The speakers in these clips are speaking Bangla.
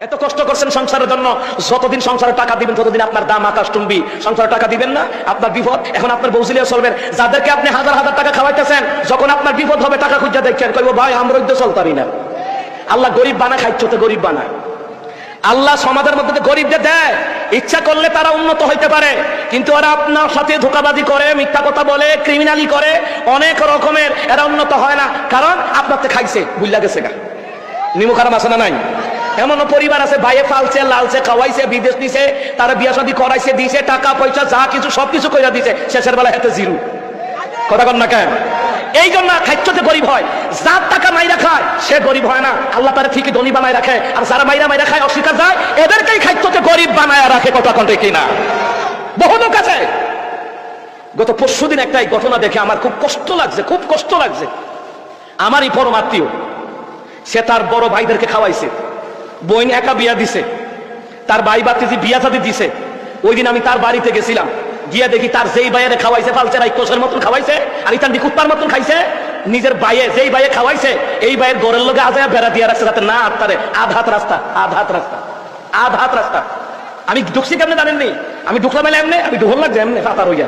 এত কষ্ট করছেন সংসারের জন্য, যতদিন সংসারে টাকা দিবেন ততদিন আপনার দাম আকাশ টুম্বি। সংসারে টাকা দিবেন না, আপনার বিপদ। এখন আপনার বউজিলিয়া চলবেন, যাদেরকে আপনি হাজার হাজার টাকা খাওয়াইতেছেন, যখন আপনার বিপদ হবে টাকা খুঁজা দেখছেন, কইব ভাই আমরা তো চলতারি না। আল্লাহ গরিব বানা, খাইতে গরিব বানায়। আল্লাহ সমাজের মধ্যে গরিবদের দেয়, ইচ্ছা করলে তারা উন্নত হইতে পারে, কিন্তু ওরা আপনার সাথে ধোঁকাবাজি করে, মিথ্যা কথা বলে, ক্রিমিনালি করে, অনেক রকমের, এরা উন্নত হয় না। কারণ আপনার তো খাইছে, বুঝলা গেছে গা, নিমু খারাপ আছে না নাই? এমনও পরিবার আছে ভাইয়ে ফালছে, লালছে, খাওয়াইছে, বিদেশ নিছে, তারা বিয়া শাদী করাইছে, দিছে, টাকা পয়সা যা কিছু সবকিছু কইরা দিছে, শেষের বেলা হাতে জিরো। কথা কন না কেন? এই জন্য খাইতে গরিব হয়। যার টাকা মাইরা খায় সে গরিব হয় না, আল্লাহ তারা ঠিকই ধনী বানায় রাখে। আর যারা মাইরা মাইরা খায়, অস্বীকার যায়, এদেরকেই খাইতে গরিব বানায় রাখে। কথা কন ঠিক কিনা? বহু লোক আছে। গত পরশুদিন একটা ঘটনা দেখে আমার খুব কষ্ট লাগছে, খুব কষ্ট লাগছে। আমারই পরম আত্মীয়, সে তার বড় ভাইদেরকে খাওয়াইছে, বোন একা বিয়া দিছে, তার ভাই বাতিজি বিয়া শাদী দিছে। ওই দিন আমি তার বাড়িতে গেছিলাম, গিয়া দেখি তার যেই ভাইয়ের খাওয়াইছে ফালছে রাইকোষের মতন খাওয়াইছে, আর ইতান কুত্তার মতন খাইছে। নিজের ভাইয়ে যেই ভাইয়ে খাওয়াইছে, এই ভাইয়ের ঘরের লোকে আজ বেড়া দিয়ে রাখছে যাতে না আটতারে। আধাত রাস্তা, আধাত রাস্তা, আধাত রাস্তা। আমি ঢুকছি কেমনে জানেননি? আমি ঢুকলাম এমনি, আমি ঢুকল লাগছে এমনি ফাতার হইয়া।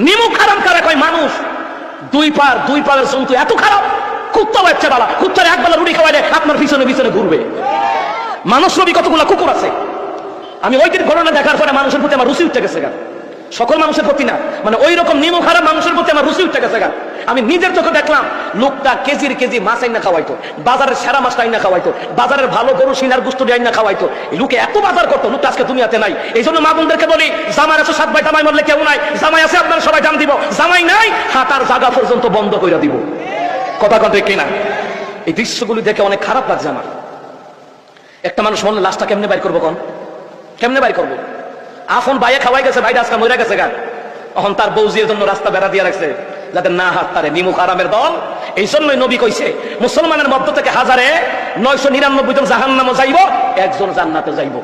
নিমু খারাপ কারা কয় মানুষ, দুই পারের জন্তু এত খারাপ। কুত্তা বাচ্চা বালা, কুত্তার একবেলা রুটি খাওয়াইলে আপনার পিছনে পিছনে ঘুরবে। মানুষ রবি কতগুলা কুকুর আছে। আমি ওই দিন ঘটনা দেখার পরে মানুষের প্রতি আমার রুচি উঠে গেছে গা, সকল মানুষের প্রতি না, মানে ওই রকম নিমু খারাপ মানুষের প্রতি আমার রুচি উঠে গেছে গা। আমি নিজের চোখে দেখলাম লোকটা কেজির কেজি মাছ আইনা খাওয়াইতো, বাজারের সেরা মাছটা আইনা খাওয়াইতো, বাজারের ভালো গরু সিনার গুস্ত দিয়ে আইনা খাওয়াইতো। লোকে এত বাজার করতো, লোকটা আজকে দুনিয়াতে নাই। এই জন্য মা বোনদেরকে বলি, জামাই আছে 7 ভাই, জামাই মরলে কেউ নাই। জামাই আছে আপনারা সবাই জান দিব, জামাই নাই হাঁটার জায়গা পর্যন্ত বন্ধ করে দিব। কথা কথা কিনা? এই দৃশ্যগুলি দেখে অনেক খারাপ লাগছে আমার। একটা মানুষ মনে লাশটা কেমনে বাইর করবো? কোন কেমনে বাইর করবো? এখন ভাইয়ে খাওয়াই গেছে, ভাইটা আজকে মরে গেছে গা, এখন তার বউজির জন্য রাস্তা বেড়া দিয়ে রাখছে যাতে না হাত তারে। নিমুখ আরামের দল। এই জন্যই নবী কইছে, মুসলমানের মধ্য থেকে 1999 জন জাহান্নামে যাইব, একজন জান্নাতে যাইব।